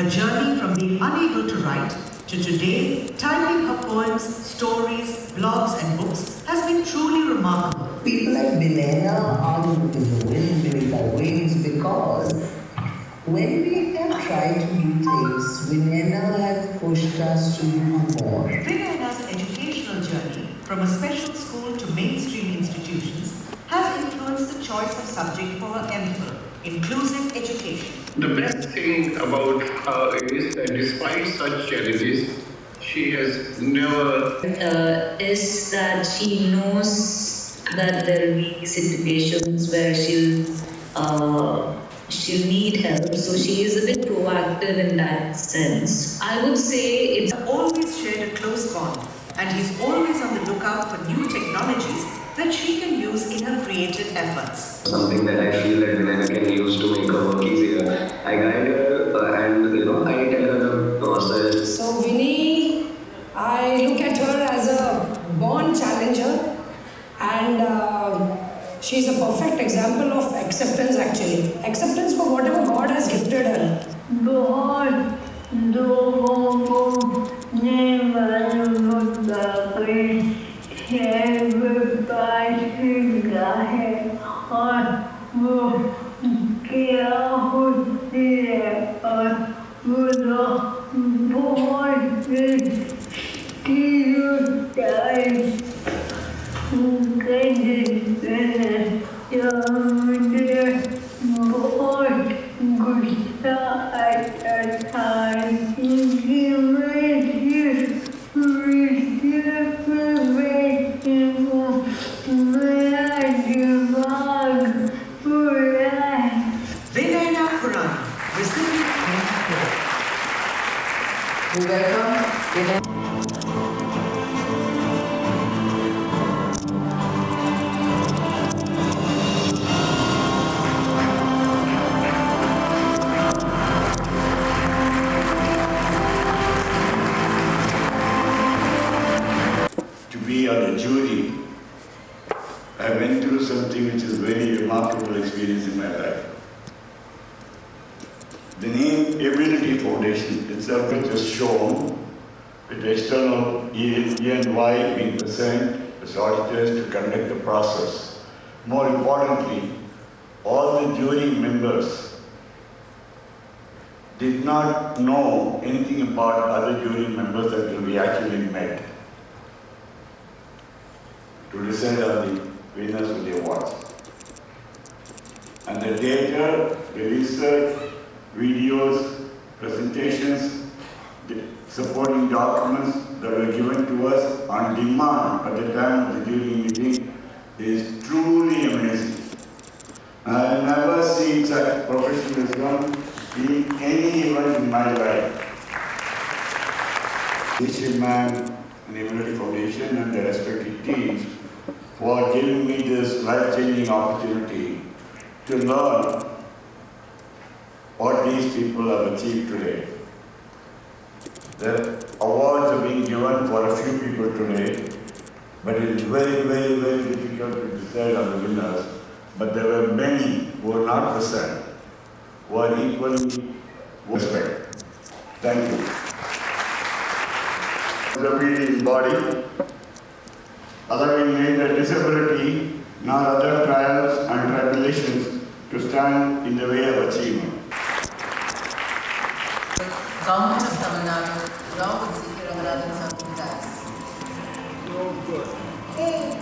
Her journey from being unable to write to today typing her poems, stories, blogs and books has been truly remarkable. People like Milena are in the wind beneath our wings because when we have tried to do things, Milena has pushed us to do more. Milena's educational journey from a special school to mainstream institutions has influenced the choice of subject for her MPhil, inclusive education. The best thing about her is that despite such challenges, she has never is that she knows that there will be situations where she'll need help, so she is a bit proactive in that sense. I would say it's always shared a close bond, and he's always on the lookout for new technologies that she can use in her creative efforts. Something that I feel that Vinaya can use to make her work easier. I guide her and I tell her the process. So Vinny, I look at her as a born challenger, and she's a perfect example of acceptance actually. Acceptance for whatever God has gifted her. और वो क्या होती है और वो तो बहुत type कर देते हैं जो मुझे बहुत गुस्सा आता था क्योंकि मैं To be on a jury, I went through something which is a very remarkable experience in my life. The name Ability Foundation itself is shown with external E&Y being present as auditors to conduct the process. More importantly, all the jury members did not know anything about other jury members that we actually met to decide on the winners of the awards. And the data, the research, videos, presentations, the supporting documents that were given to us on demand at the time of the jury meeting is truly amazing. I have never seen such professionalism in any event in my life. This man and the Ability Foundation and their respective teams for giving me this life-changing opportunity to learn what these people have achieved today. The awards are being given for a few people today, but it is very, very, very difficult to decide on the winners. But there were many who were not present, who are equally respect. Thank you. The body, allowing neither disability nor other trials and tribulations to stand in the way of achievement. Government of Tamil Nadu, along with C.K. Rangarajan something tax. So good. This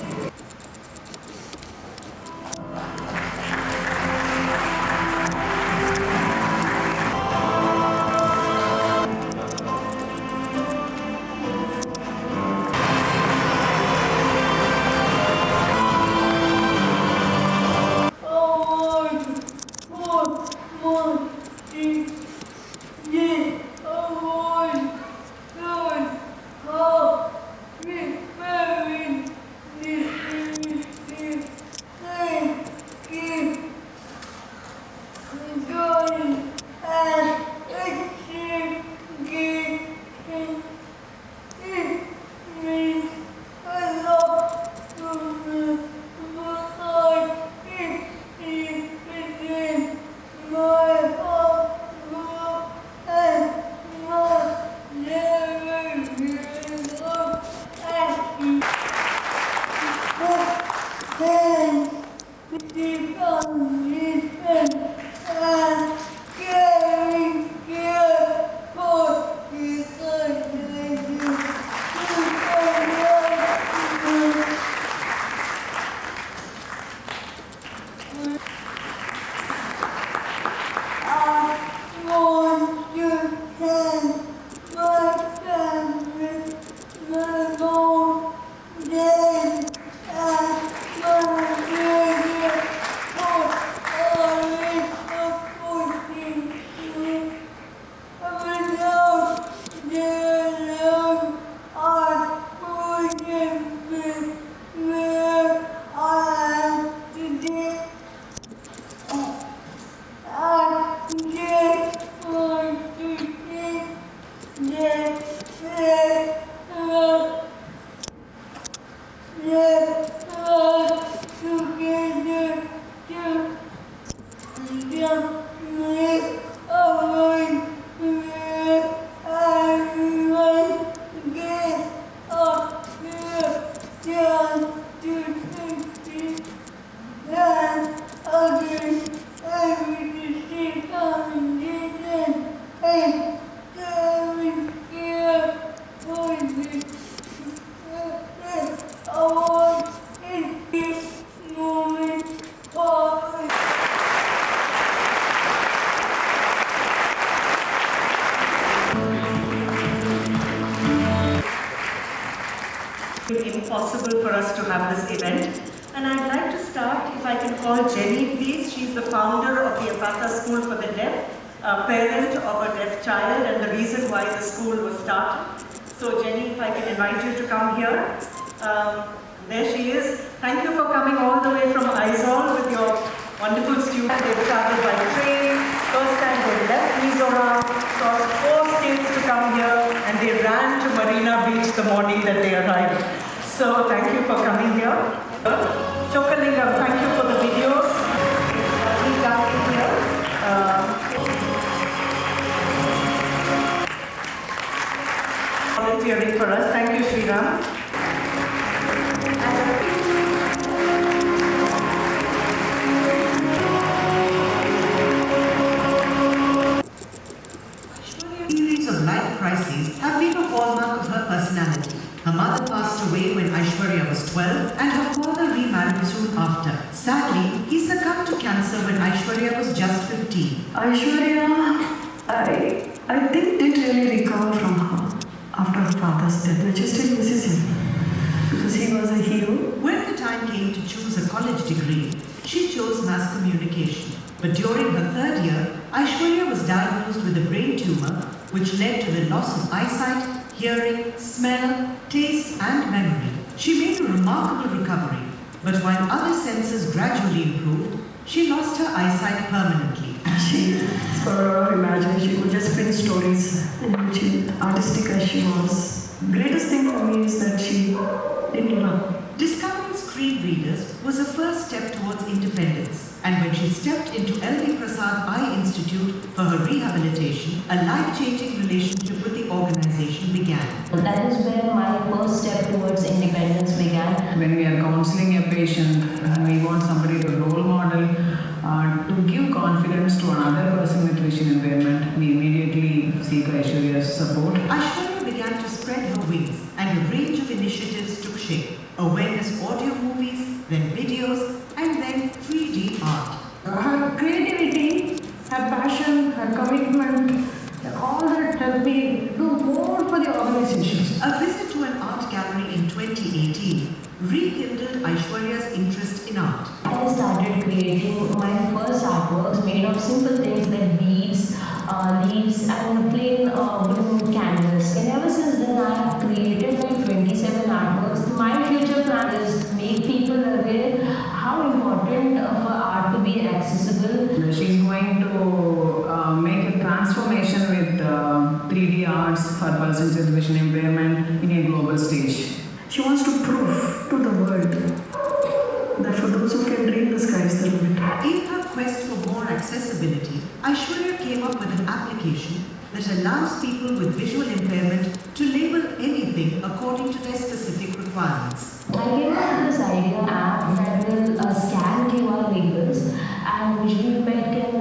It's impossible for us to have this event. And I'd like to start, if I can call Jenny, please. She's the founder of the Apatha School for the Deaf, a parent of a deaf child, and the reason why the school was started. So Jenny, if I can invite you to come here. There she is. Thank you for coming all the way from Aizawl with your wonderful students. They've traveled by train. First time they left Mizoram, crossed 4 states to come here, and they ran to Marina Beach the morning that they arrived. So thank you for coming here. Chokalingam, thank you for the videos. Please come in here. Volunteering for us. Thank you, Sriram. Series of life crises have been a hallmark of her personality. Her mother passed away when Aishwarya was 12 and her father remarried soon after. Sadly, he succumbed to cancer when Aishwarya was just 15. Aishwarya, I think did really recover from her after her father's death, which is still misses him because he was a hero. When the time came to choose a college degree, she chose mass communication. But during her 3rd year, Aishwarya was diagnosed with a brain tumor which led to the loss of eyesight, hearing, smell, taste and memory. She made a remarkable recovery, but while other senses gradually improved, she lost her eyesight permanently. She got a lot of imagination. She would just spin stories, and she, artistic as she was. Greatest thing for me is that she didn't give up. Discovering screen readers was a first step towards independence, and when she stepped into L.V. Prasanth Eye Institute for her rehabilitation, a life-changing relationship with the organization began. That is where my first step towards independence began. When we are counseling a patient, we want somebody to role model, to give confidence to another person with vision impairment. We immediately seek Aishwarya's support. Aishwarya began to spread her wings, and a range of initiatives took shape. Awareness audio movies, then videos, and then 3D art. Her creativity, her passion, her commitment, all that helped me do more for the organization. A visit to an art gallery in 2018 rekindled Aishwarya's interest in art. I started creating my first artworks made of simple things like beads, leaves and plain wooden canvas. And ever since then I have created like 27 artworks. My future plan is make people aware how important for art to be accessible. She's going to make a transformation with 3D arts for persons with vision impairment in a global stage. She wants to prove to the world that for those who can dream, the sky is the limit. In her quest for more accessibility, Aishwarya came up with an application that allows people with visual impairment to label anything according to their specific requirements. I came up with this idea app that will scan QR labels and visually impaired can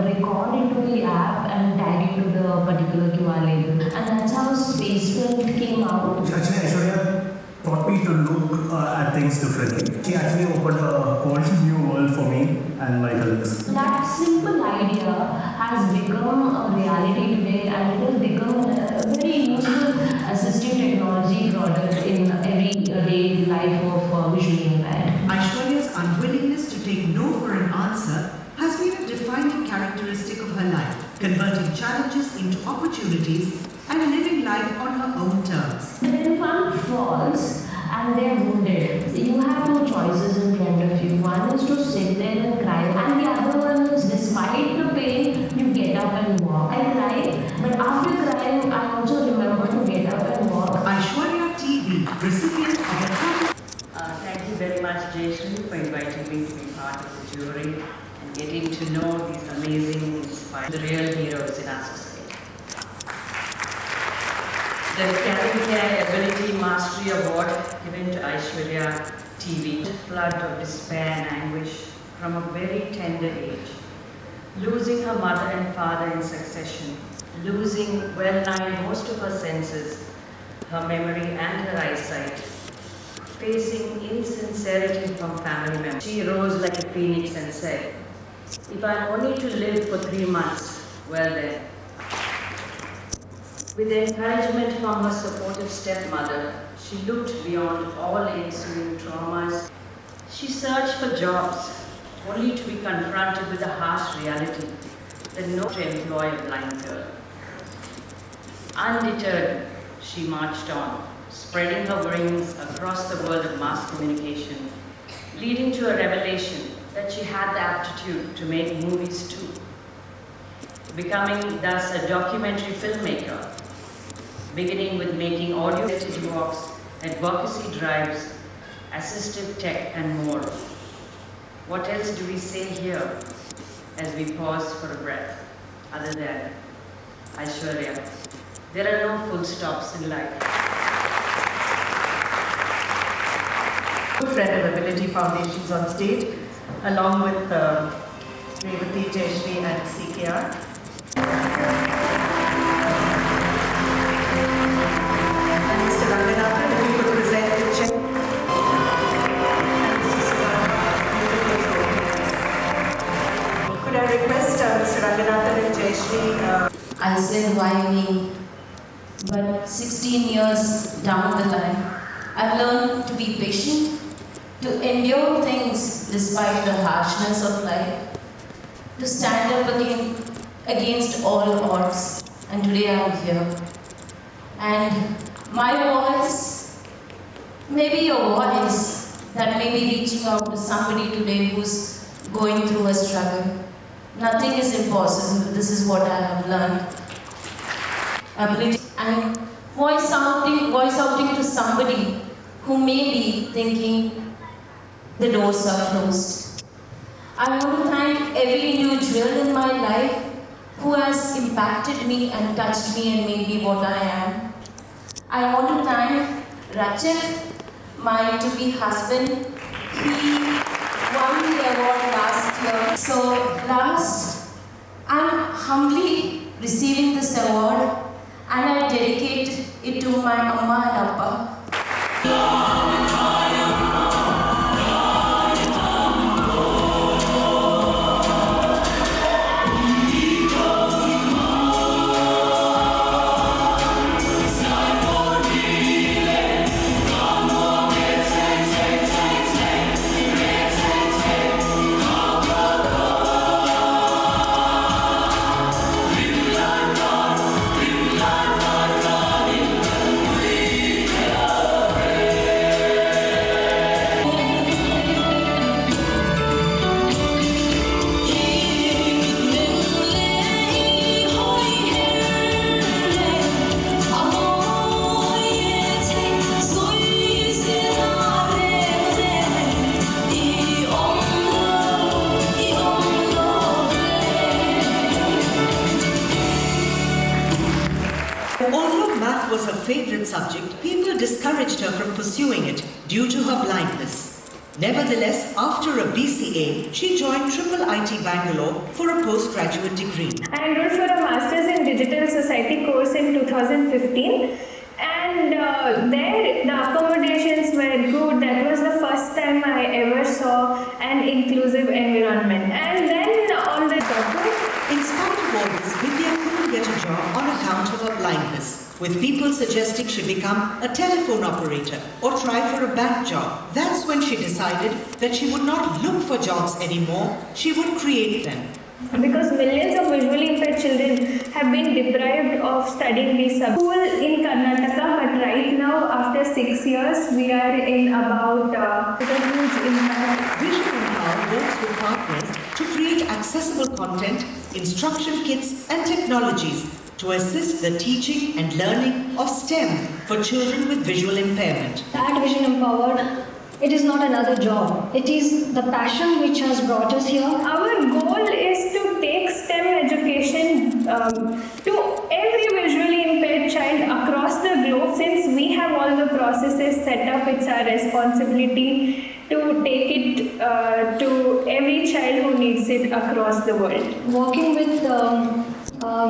record into the app and tag into the particular QR label. And that's how Spaceprint came out. Actually, Aishwarya taught me to look at things differently. She actually opened a whole new world for me and my colleagues. That simple idea has become a reality today, and it has become a very useful assistive technology product in everyday life of visually impaired. Aishwarya's unwillingness to take no for an answer has been a defining characteristic of her life, converting challenges into opportunities and living life on her own terms. When one falls and they're wounded, you have two choices in front of you. One is to sit there and cry, and the other one is, despite the pain, you get up and walk. I cried, but after crying, I also remember to get up and walk. Aishwarya TV, recipient of a Thank you very much, Jason, for inviting me to be part of the jury and getting to know these amazing, inspiring, the real heroes in our society. The Cavinkare Ability Mastery Award given to Aishwarya TV. Flood of despair and anguish from a very tender age. Losing her mother and father in succession. Losing well-nigh most of her senses, her memory and her eyesight. Facing insincerity from family members. She rose like a phoenix and said, "If I'm only to live for 3 months, well then." With encouragement from her supportive stepmother, She looked beyond all ensuing traumas. She searched for jobs, only to be confronted with the harsh reality that no to employ a blind girl. Undeterred, she marched on, spreading her wings across the world of mass communication, leading to a revelation that she had the aptitude to make movies too, becoming thus a documentary filmmaker, beginning with making audio message walks, advocacy drives, assistive tech and more. What else do we say here as we pause for a breath, other than Aishwarya? There are no full stops in life. Good friend of Ability Foundation's on stage, along with Revati, Jayashri and CKR. And Mr. Ranganathan, if you could present the check. Could I request Mr. Ranganathan and Jayashri? I said, why me? But 16 years down the line, I've learned to be patient, to endure things despite the harshness of life, to stand up against all odds. And today I'm here. And my voice, maybe your voice, that may be reaching out to somebody today who's going through a struggle. Nothing is impossible. This is what I have learned. Ability and voice outing to somebody who may be thinking the doors are closed. I want to thank every individual in my life who has impacted me and touched me and made me what I am. I want to thank Rachel, my to-be husband. He won the award last year. So last, I'm humbly receiving this award and I dedicate it to my Amma and Appa. Although math was her favorite subject, people discouraged her from pursuing it due to her blindness. Nevertheless, after a BCA, she joined IIIT Bangalore for a postgraduate degree. I enrolled for a Masters in Digital Society course in 2015, and there the accommodations were good. That was the first time I ever saw an inclusive environment. And then on the In spite of all this, Vidya couldn't get a job on account of her blindness, with people suggesting she become a telephone operator or try for a bank job. That's when she decided that she would not look for jobs anymore, she would create them. Because millions of visually impaired children have been deprived of studying these subjects. School in Karnataka, but right now, after 6 years, we are in about a huge impact. Vision Empower works with partners to create accessible content, instruction kits and technologies to assist the teaching and learning of STEM for children with visual impairment. At Vision Empowered, it is not another job. It is the passion which has brought us here. Our goal is to take STEM education to every visually impaired child across the globe. Since we have all the processes set up, it's our responsibility to take it to every child who needs it across the world. Working with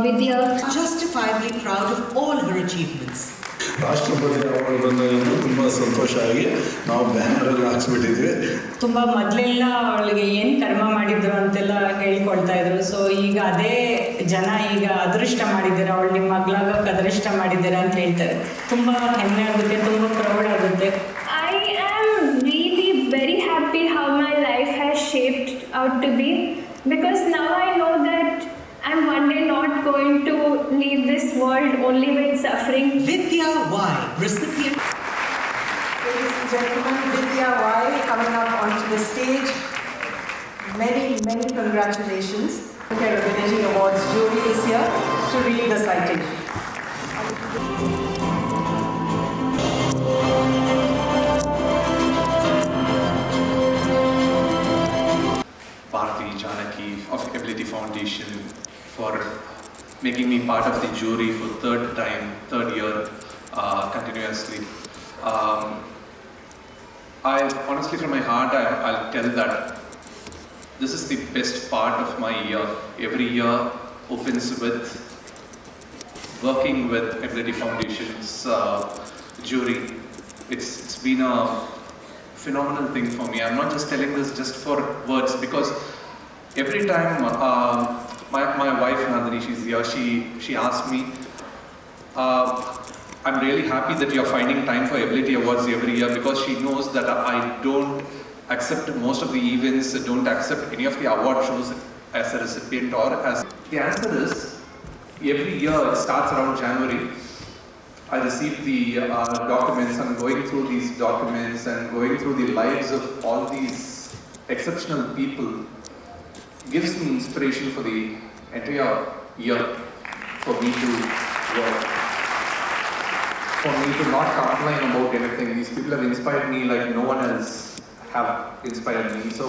Vidya. Justifiably proud of all her achievements. ರಾಷ್ಟ್ರಪತಿ award ಬಂದಾಗ ತುಂಬ ಸಂತೋಷ ಆಗಿ ನಾವು ಬ್ಯಾನರಲ್ಲಿ ಹಾಕ್ಸ್ಬಿಟ್ಟಿದ್ವಿ. ತುಂಬ ಮೊದಲೆಲ್ಲ ಅವಳಿಗೆ ಏನು ಕರ್ಮ ಮಾಡಿದ್ರು ಅಂತೆಲ್ಲ ಹೇಳ್ಕೊಳ್ತಾ ಇದ್ರು. ಸೊ ಈಗ ಅದೇ ಜನ ಈಗ ಅದೃಷ್ಟ ಮಾಡಿದ್ದೀರಾ, ಅವಳು ನಿಮ್ಮ ಮಗಳಾಗಕ್ಕೆ ಅದೃಷ್ಟ ಮಾಡಿದ್ದೀರಾ ಅಂತ ಹೇಳ್ತಾರೆ. ತುಂಬ ಹೆಮ್ಮೆ ಆಗುತ್ತೆ, ತುಂಬ ಪ್ರೌಡ್ ಆಗುತ್ತೆ. I am really very happy how my life has shaped out to be, because now I know that I'm one day not going to leave this world only with suffering. Vidya Y, recipient. Ladies and gentlemen, Vidya Y coming up onto the stage. Many congratulations. Cavinkare Awards jury is here to read the citation. Bharati Janaki of Ability Foundation for making me part of the jury for third year continuously. I honestly, from my heart, I'll tell that this is the best part of my year. Every year opens with working with Ability Foundation's jury. It's been a phenomenal thing for me. I'm not just telling this just for words, because every time my wife Nandini, she's here, she asked me, I'm really happy that you're finding time for Ability Awards every year, because she knows that I don't accept most of the events, don't accept any of the award shows as a recipient or as... The answer is, every year it starts around January. I received the documents and going through these documents and going through the lives of all these exceptional people gives me inspiration for the entire year for me to work, for me to not complain about anything. These people have inspired me like no one else have inspired me. So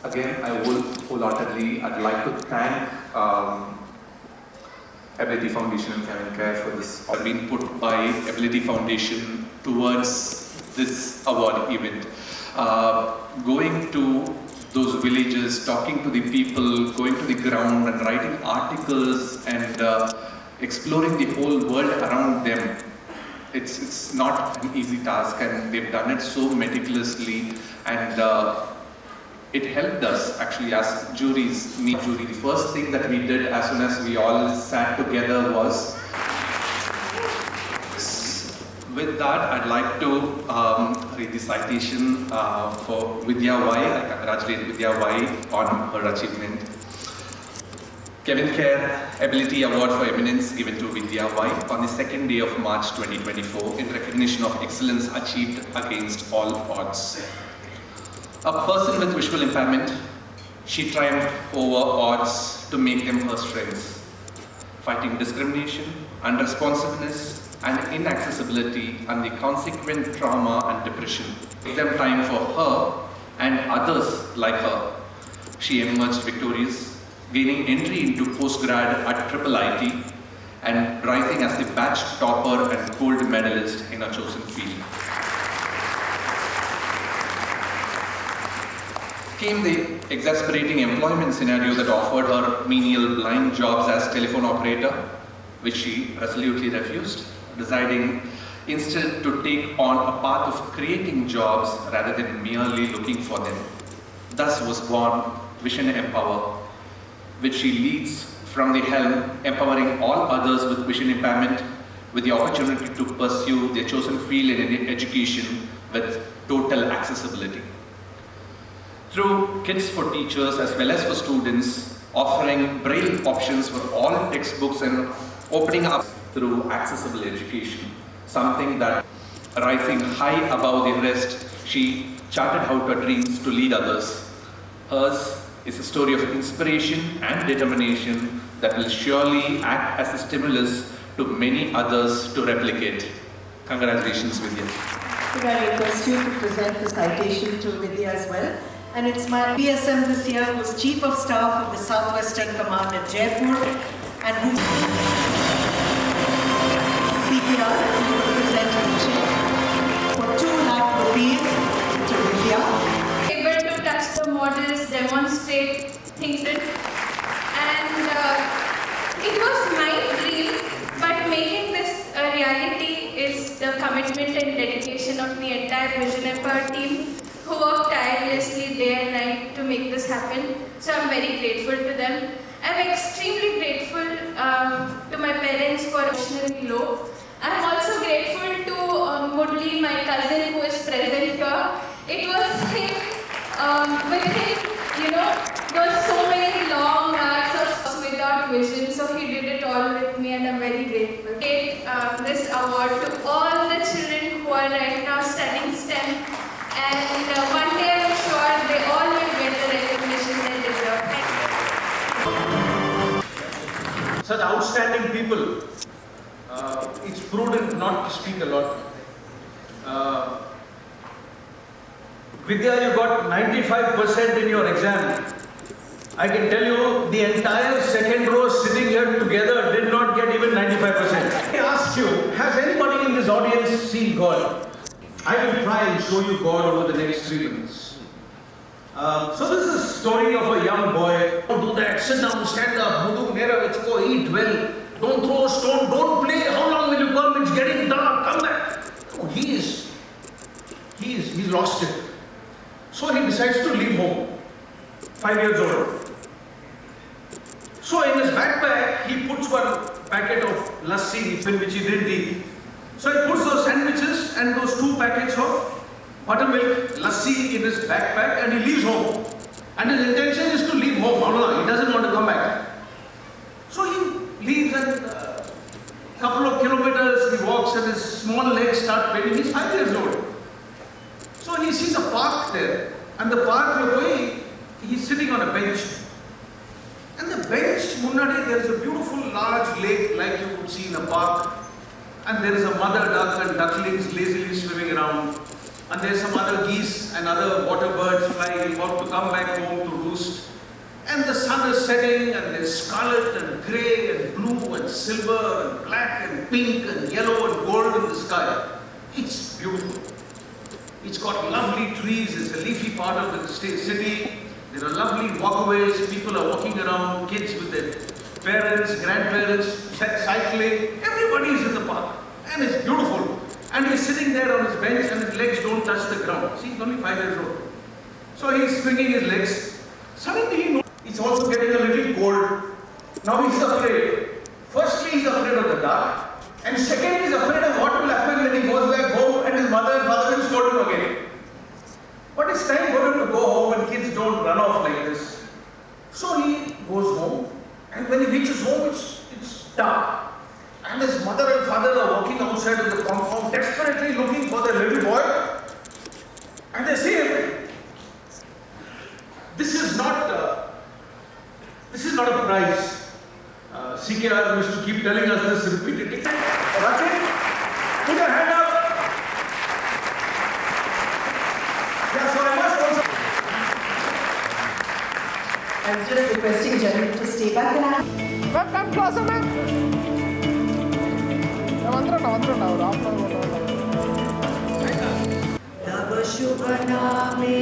again, I will wholeheartedly, I'd like to thank Ability Foundation and Cavinkare for this. I've been put by Ability Foundation towards this award event. Going to those villages, talking to the people, going to the ground and writing articles and exploring the whole world around them. It's not an easy task, and they've done it so meticulously, and it helped us actually as juries, jury. The first thing that we did as soon as we all sat together was, with that I'd like to read the citation for Vidya Y. I congratulate Vidya Y on her achievement. Cavinkare Ability Award for Eminence given to Vidya Y on the 2nd day of March 2024 in recognition of excellence achieved against all odds. A person with visual impairment, she triumphed over odds to make them her strengths, fighting discrimination, unresponsiveness, and inaccessibility and the consequent trauma and depression. Give them time for her and others like her. She emerged victorious, gaining entry into postgrad at IIIT and rising as the batch topper and gold medalist in her chosen field. Came the exasperating employment scenario that offered her menial blind jobs as telephone operator, which she resolutely refused, deciding instead to take on a path of creating jobs rather than merely looking for them. Thus was born Vision Empower, which she leads from the helm, empowering all others with vision impairment with the opportunity to pursue their chosen field in education with total accessibility. Through kits for teachers as well as for students, offering braille options for all textbooks and opening up through accessible education, something that rising high above the rest, she charted out her dreams to lead others. Hers is a story of inspiration and determination that will surely act as a stimulus to many others to replicate. Congratulations, Vidya. Could I request you to present the citation to Vidya as well? And it's my PSM this year, who's Chief of Staff of the Southwestern Command at Jaipur, and who CPR present for 2 lakh rupees to Vidya. Able to touch the models, demonstrate things, and it was my dream, but making this a reality is is the commitment and dedication of the entire Vision Empire team who work tirelessly day and night to make this happen. So I'm very grateful to them. I'm extremely grateful to my parents for emotionally low. I'm also grateful to Mudli, my cousin who is present here. It was him, with him, there were so many long hours of without vision, so he did it all with me and I'm very grateful. I give this award to all the children who are right now studying STEM, and one day I'm sure they all will get the recognition they deserve. Thank you. Such outstanding people, it's prudent not to speak a lot. Vidya, you got 95% in your exam. I can tell you the entire second row sitting here together did not get even 95%. I ask you, has anybody in this audience seen God? I will try and show you God over the next 3 minutes. So this is a story of a young boy. Don't do that, sit down, stand up, Mudu, Mera, let's go, eat well. Don't throw a stone, don't play, how long will you come? It's getting dark, come back. Oh, he's lost it. So he decides to leave home, 5 years old. So in his backpack, he puts one packet of lassi, which he didn't eat. So he puts those sandwiches and those 2 packets of buttermilk, lassi in his backpack and he leaves home. And his intention is to leave home, he doesn't want to come back. So he leaves and a couple of kilometers he walks and his small legs start paining. He's 5 years old. So he sees a park there, and the park we're going, he's sitting on a bench. And the bench, Munnadi, there is a beautiful large lake like you would see in a park. And there is a mother duck and ducklings lazily swimming around. And there's some other geese and other water birds flying, about to come back home to roost. And the sun is setting and there's scarlet and grey and blue and silver and black and pink and yellow and gold in the sky. It's beautiful. It's got lovely trees, it's a leafy part of the city. There are lovely walkways, people are walking around, kids with their parents, grandparents, cycling. Everybody is in the park and it's beautiful. And he's sitting there on his bench and his legs don't touch the ground. See, he's only 5 years old. So he's swinging his legs. Suddenly he knows it's also getting a little cold. Now he's afraid. Firstly, he's afraid of the dark. And second, he's afraid of what will happen when he goes back home and his mother and father will scold him again. But it's time for him to go home and kids don't run off like this. So he goes home, and when he reaches home, it's dark. And his mother and father are walking outside of the compound, desperately looking for their little boy. And they say, this is not a prize. CKR used to keep telling us this repeatedly. Rakesh, put your hand up. Yeah, so I must also. I'm just requesting Jenny to stay back and come closer, ma'am. तब शुभ नामे